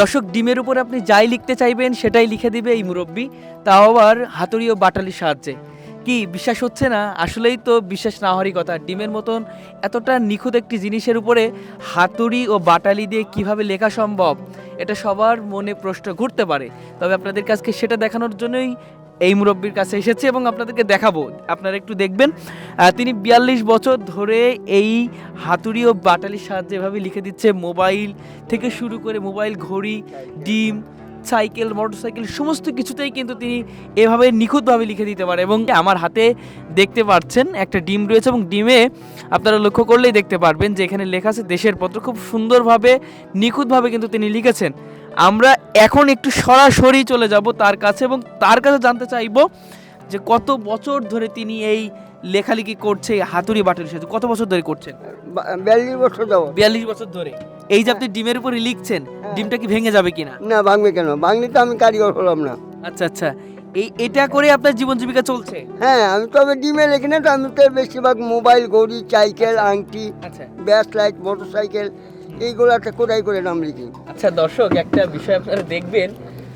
দর্শক, ডিমের উপর আপনি যাই লিখতে চাইবেন সেটাই লিখে দিবে এই মুরব্বি, তাও আবার হাতুড়ি ও বাটালির সাহায্যে। কি বিশ্বাস হচ্ছে না? আসলেই তো বিশ্বাস না হওয়ারই কথা। ডিমের মতন এতটা নিখুঁত একটি জিনিসের উপরে হাতুড়ি ও বাটালি দিয়ে কিভাবে লেখা সম্ভব, এটা সবার মনে প্রশ্ন ঘুরতে পারে। তবে আপনাদের কাছে সেটা দেখানোর জন্যই এই মুরব্বির কাছে এসেছে এবং আপনাদেরকে দেখাবো। আপনারা একটু দেখবেন, তিনি ৪২ বছর ধরে এই হাতুড়ি ও বাটালির সাহায্যে এভাবে লিখে দিচ্ছে। মোবাইল থেকে শুরু করে মোবাইল, ঘড়ি, ডিম, সাইকেল, মোটরসাইকেল সমস্ত কিছুতেই কিন্তু তিনি এভাবে নিখুঁতভাবে লিখে দিতে পারে। এবং আমার হাতে দেখতে পাচ্ছেন একটা ডিম রয়েছে এবং ডিমে আপনারা লক্ষ্য করলেই দেখতে পারবেন যে এখানে লেখা আছে দেশের পত্র। খুব সুন্দরভাবে নিখুঁতভাবে কিন্তু তিনি লিখেছেন। আমরা এখন একটু সরাসরি চলে যাব তার কাছে এবং তার কাছে জানতে চাইব যে কত বছর ধরে তিনি এই লেখালেখি করছে হাতুড়ি বাটালির সাথে। কত বছর ধরে করছেন? 42 বছর যাব। ৪২ বছর ধরে। এই যে আপনি ডিমের উপরে লিখছেন, ডিমটা কি ভেঙে যাবে কিনা? না, ভাঙবে কেন? ভাঙলে তো আমি কারিগর হলাম না। আচ্ছা আচ্ছা, এটা করে আপনার জীবন জীবিকা চলছে? হ্যাঁ, আমি তবে ডিমে লিখি না তো, আমি তো বেশিরভাগ মোবাইল, ঘড়ি, সাইকেল, আংটি, আচ্ছা ব্যাস লাইট, মোটরসাইকেল এইগুলোতে কোথায় করে নাম লিখি। আচ্ছা দর্শক, একটা বিষয় আপনারা দেখবেন,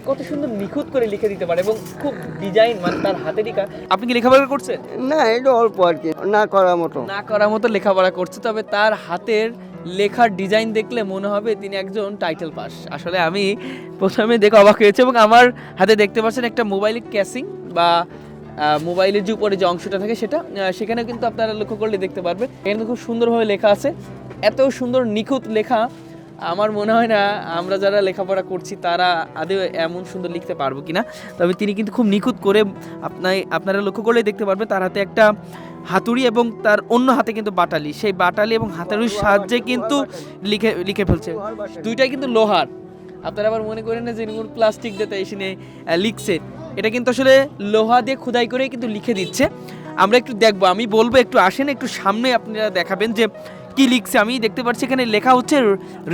কত সুন্দর নিখুঁত করে লিখে দিতে পারে এবং খুব ডিজাইন, মানে তার হাতে লেখা। আপনি কি লেখাপড়া করছেন? না, এটা অল্প আর কি, না করার মতো। না করার মতো লেখাপড়া করছে, তবে তার হাতের লেখার ডিজাইন দেখলে মনে হবে তিনি একজন টাইটেল পাস। আসলে আমি প্রথমে দেখে অবাক হয়েছি। এবং আমার হাতে দেখতে পাচ্ছেন একটা মোবাইলের ক্যাসিং বা মোবাইলের যে উপরে যে অংশটা থাকে সেটা, সেখানে কিন্তু আপনারা লক্ষ্য করলে দেখতে পারবেন এখানে খুব সুন্দরভাবে লেখা আছে। এত সুন্দর নিখুঁত লেখা আমার মনে হয় না আমরা যারা লেখাপড়া করছি তারা আদৌ এমন সুন্দর লিখতে পারবো কিনা। তবে তিনি কিন্তু খুব নিখুঁত করে, আপনারা লক্ষ্য করলেই দেখতে পারবেন তার হাতে একটা হাতুড়ি এবং তার অন্য হাতে কিন্তু বাটালি। সেই বাটালি এবং হাতুড়ির সাহায্যে কিন্তু লিখে ফেলছে। দুইটাই কিন্তু লোহার। আপনারা আবার মনে করেন না যে প্লাস্টিক দিয়ে এসে লিখছে, এটা কিন্তু আসলে লোহা দিয়ে খোদাই করে কিন্তু লিখে দিচ্ছে। আমরা একটু দেখবো, আমি বলবো একটু আসেন, একটু সামনে আপনারা দেখাবেন যে কি লিখছে। আমি দেখতে পাচ্ছি এখানে লেখা হচ্ছে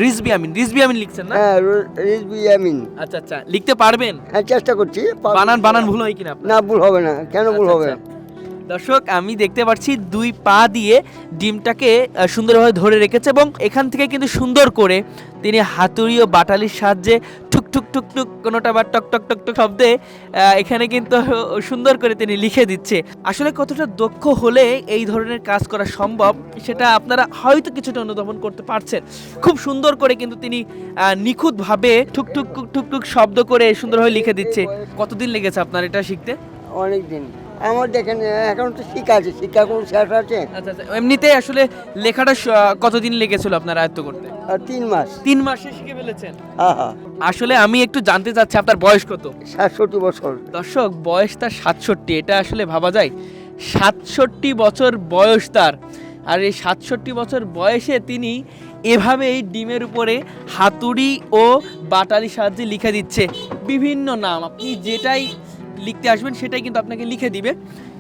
রিজবি আমিন। রিজবি আমিন লিখছেন না? হ্যাঁ, রিজবি আমিন। আচ্ছা আচ্ছা, লিখতে পারবেন? হ্যাঁ, চেষ্টা করছি। বানান ভুল হয় কিনা আপনার? না, ভুল হবে না। কেন ভুল হবে? দর্শক, আমি দেখতে পাচ্ছি দুই পা দিয়ে ডিমটাকে সুন্দরভাবে ধরে রেখেছে এবং এখান থেকে কিন্তু সুন্দর করে তিনি হাতুড়ি ও বাটালির সাহায্যে ঠুক ঠুক ঠুক ঠুক, কোনোটা বা টক টক টক টক শব্দে এখানে কিন্তু সুন্দর করে তিনি লিখে দিচ্ছে। আসলে কতটা দক্ষ হলে এই ধরনের কাজ করা সম্ভব সেটা আপনারা হয়তো কিছুটা অনুধাবন করতে পারছেন। খুব সুন্দর করে কিন্তু তিনি নিখুঁতভাবে ঠুক ঠুক ঠুক ঠুক শব্দ করে সুন্দরভাবে লিখে দিচ্ছে। কতদিন লেগেছে আপনার এটা শিখতে? অনেক দিন। আমার দেখেন এখন তো শিক্ষা আছে, শিক্ষা কোন শেষ আছে? আচ্ছা আচ্ছা, এমনিতে আসলে লেখাটা কতদিন লেগেছিল আপনার আয়ত্ত করতে? 3 মাস। 3 মাসে শিখে ফেলেছেন? হ্যাঁ। আসলে আমি একটু জানতে চাচ্ছি আপনার বয়স কত? 67 বছর। দর্শক, বয়স তার 67। এটা আসলে ভাবা যায়? 67 বছর বয়স তার। আর এই 67 বছর বয়সে তিনি এভাবে এই ডিমের উপরে হাতুড়ি ও বাটালির সাহায্যে লিখে দিচ্ছে বিভিন্ন নাম। আপনি যেটাই লিখতে আসবেন সেটাই কিন্তু আপনাকে লিখে দিবে।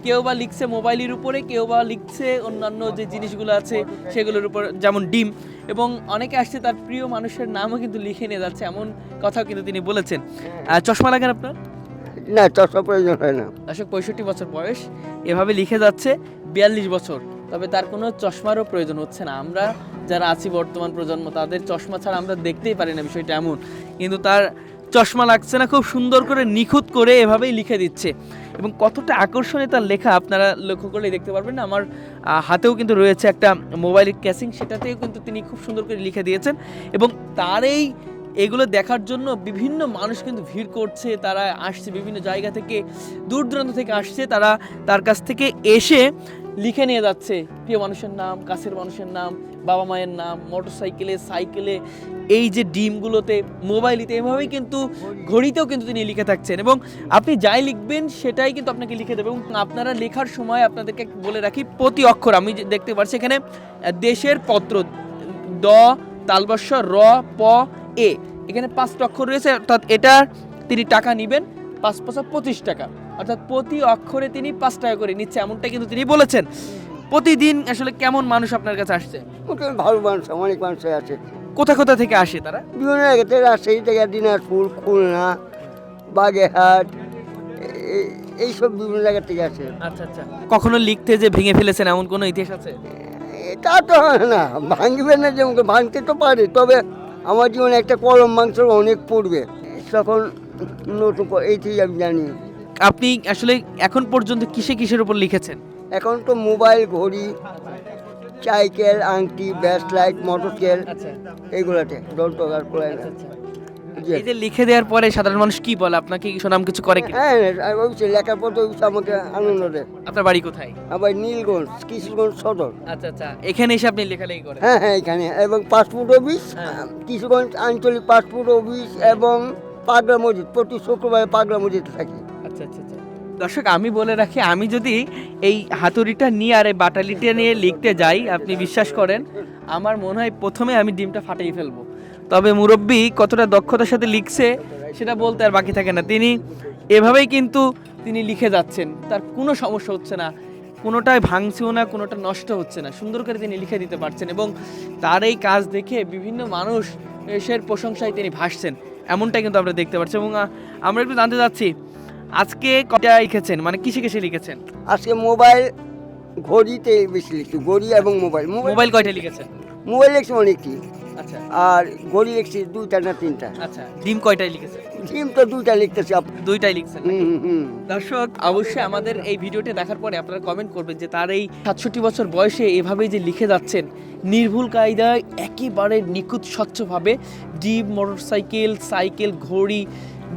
কেউ বা লিখছে মোবাইলের উপরে, কেউ বা লিখছে অন্যান্য যে জিনিসগুলো আছে সেগুলোর উপর, যেমন ডিম। এবং অনেকে আসছে তার প্রিয় মানুষের নামও কিন্তু লিখে নিয়ে যাচ্ছে, এমন কথাও কিন্তু তিনি বলেছেন। চশমা লাগান আপনার? না, চশমা প্রয়োজন হয় না। দর্শক, 65 বছর বয়স, এভাবে লিখে যাচ্ছে 42 বছর। তবে তার কোনো চশমারও প্রয়োজন হচ্ছে না। আমরা যারা আছি বর্তমান প্রজন্ম, তাদের চশমা ছাড়া আমরা দেখতেই পারি না, বিষয়টা এমন। কিন্তু তার চশমা লাগছে না, খুব সুন্দর করে নিখুঁত করে এভাবেই লিখে দিচ্ছে। এবং কতটা আকর্ষণীয় তার লেখা আপনারা লক্ষ্য করলেই দেখতে পারবেন। আমার হাতেও কিন্তু রয়েছে একটা মোবাইলের ক্যাসিং, সেটাতেও কিন্তু তিনি খুব সুন্দর করে লিখে দিয়েছেন। এবং তার এগুলো দেখার জন্য বিভিন্ন মানুষ কিন্তু ভিড় করছে, তারা আসছে বিভিন্ন জায়গা থেকে, দূর দূরান্ত থেকে আসছে, তারা তার কাছ থেকে এসে লিখে নিয়ে যাচ্ছে প্রিয় মানুষের নাম, কাছের মানুষের নাম, বাবা মায়ের নাম, মোটরসাইকেলে, সাইকেলে, এই যে ডিমগুলোতে, মোবাইলেতে, এভাবেই কিন্তু ঘড়িতেও কিন্তু তিনি লিখে থাকছেন। এবং আপনি যাই লিখবেন সেটাই কিন্তু আপনাকে লিখে দেবে। এবং আপনারা লেখার সময় আপনাদেরকে বলে রাখি, প্রতি অক্ষর আমি দেখতে পাচ্ছি এখানে দেশের পত্র, দ তালবস্য র প এ, এখানে 5টা অক্ষর রয়েছে। অর্থাৎ এটার তিনি টাকা নেবেন 5 × 25 টাকা, অর্থাৎ প্রতি অক্ষরে তিনি 5 টাকা করে নিচ্ছে, এমনটা কিন্তু তিনি বলেছেন। প্রতিদিন আসলে কেমন মানুষ আপনার কাছে আসছে? ভালো মানুষ, অনেক মানুষ আছে। কোথা থেকে আসে তারা? বিভিন্ন জায়গা থেকে, রাজশাহী থেকে, দিনাজপুর, খুলনা, বাগেরহাট, এইসব বিভিন্ন জায়গা থেকে আসে। আচ্ছা আচ্ছা, কখনো লিখতে যে ভেঙে ফেলেছেন এমন কোনো ইতিহাস আছে? এটা তো হয় না, ভাঙবে না, যেমন ভাঙতে তো পারে, তবে আমার জীবনে একটা কলম মাংস অনেক পড়বে তখন নতুন এইটাই আমি জানি। আপনি আসলে এখন পর্যন্ত কিসের উপর লিখেছেন? এখন তো মোবাইল, ঘড়ি, সাইকেল, আংটি, ব্যাস লাইট, মোটরসাইকেল আচ্ছা এইগুলাতে দন্তকার করে। এই যে লিখে দেওয়ার পরে সাধারণ মানুষ কি বলে, আপনাকে কি সুনাম কিছু করে কি? হ্যাঁ অবশ্যই লেখার পর তো আমাকে আনন্দ দেয়। আপনার বাড়ি কোথায়? আবার নীলগঞ্জ, কিশোরগঞ্জ সদর। আচ্ছা আচ্ছা, এখানে এসে আপনি লেখালেখি করেন? হ্যাঁ হ্যাঁ এখানে, এবং পাসপোর্ট অফিস, হ্যাঁ। কিশোরগঞ্জ আঞ্চলিক পাসপোর্ট অফিস এবং পাগলা মসজিদ, প্রতি শুক্রবারে পাগলা মসজিদে থাকি। আচ্ছা আচ্ছা আচ্ছা। দর্শক আমি বলে রাখি, আমি যদি এই হাতুড়িটা নিয়ে আর এই বাটালিটা নিয়ে লিখতে যাই, আপনি বিশ্বাস করেন আমার মনে হয় প্রথমে আমি ডিমটা ফাটিয়ে ফেলবো। তবে মুরব্বি কতটা দক্ষতার সাথে লিখছে সেটা বলতে আর বাকি থাকে না। তিনি এভাবেই কিন্তু তিনি লিখে যাচ্ছেন, তার কোনো সমস্যা হচ্ছে না, কোনোটাই ভাঙছেও না, কোনোটা নষ্ট হচ্ছে না, সুন্দর করে তিনি লিখে দিতে পারছেন। এবং তার এই কাজ দেখে বিভিন্ন মানুষ এর প্রশংসায় তিনি ভাসছেন, এমনটাই কিন্তু আমরা দেখতে পাচ্ছি। এবং আমরা একটু জানতে চাচ্ছি আজকে কয়টা লিখেছেন, মানে কিসে লিখেছেন? আজকে মোবাইল, ঘড়িতে বেশি লিখছি, ঘড়ি এবং মোবাইল। মোবাইল কয়টা লিখেছেন? মোবাইল লিখছি অনেকটি, আচ্ছা আর ঘড়ি লিখছি 2টা না 3টা। আচ্ছা, ডিম কয়টায় লিখেছেন? ডিম তো 2টা লিখতেছি। 2টাই লিখছেন নাকি? হুম। দর্শক অবশ্যই আমাদের এই ভিডিওটি দেখার পরে আপনারা কমেন্ট করবেন যে তার এই 67 বছর বয়সে এভাবেই যে লিখে যাচ্ছেন নির্ভুল কায়দায়, একেবারে নিখুঁত স্বচ্ছভাবে ডিম, মোটরসাইকেল, সাইকেল, ঘড়ি,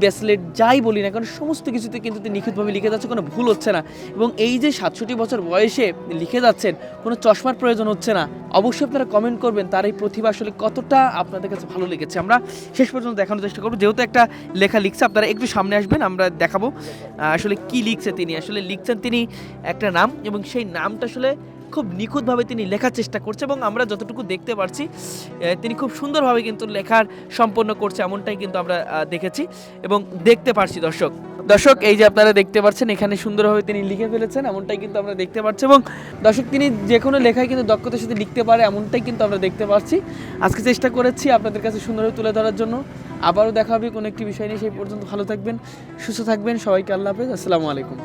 ব্রেসলেট যাই বলি না কারণ সমস্ত কিছুতে কিন্তু তিনি নিখুঁতভাবে লিখে যাচ্ছে, কোনো ভুল হচ্ছে না। এবং এই যে 67 বছর বয়সে লিখে যাচ্ছেন, কোনো চশমার প্রয়োজন হচ্ছে না। অবশ্যই আপনারা কমেন্ট করবেন তার এই প্রতিভা আসলে কতটা আপনাদের কাছে ভালো লেগেছে। আমরা শেষ পর্যন্ত দেখানোর চেষ্টা করবো, যেহেতু একটা লেখা লিখছে, আপনারা একটু সামনে আসবেন, আমরা দেখাবো আসলে কি লিখছে তিনি। আসলে লিখছেন তিনি একটা নাম, এবং সেই নামটা আসলে খুব নিখুঁতভাবে তিনি লেখার চেষ্টা করছে, এবং আমরা যতটুকু দেখতে পারছি তিনি খুব সুন্দরভাবে কিন্তু লেখার সম্পন্ন করছে, এমনটাই কিন্তু আমরা দেখেছি এবং দেখতে পারছি। দর্শক এই যে আপনারা দেখতে পাচ্ছেন এখানে সুন্দরভাবে তিনি লিখে ফেলেছেন, এমনটাই কিন্তু আমরা দেখতে পাচ্ছি। এবং দর্শক তিনি যে কোনো লেখায় কিন্তু দক্ষতার সাথে লিখতে পারে, এমনটাই কিন্তু আমরা দেখতে পাচ্ছি। আজকে চেষ্টা করেছি আপনাদের কাছে সুন্দরভাবে তুলে ধরার জন্য। আবারও দেখা হবে কোনো একটি বিষয় নিয়ে, সেই পর্যন্ত ভালো থাকবেন, সুস্থ থাকবেন, সবাইকে আল্লাহ হাফেজ, আসসালামু আলাইকুম।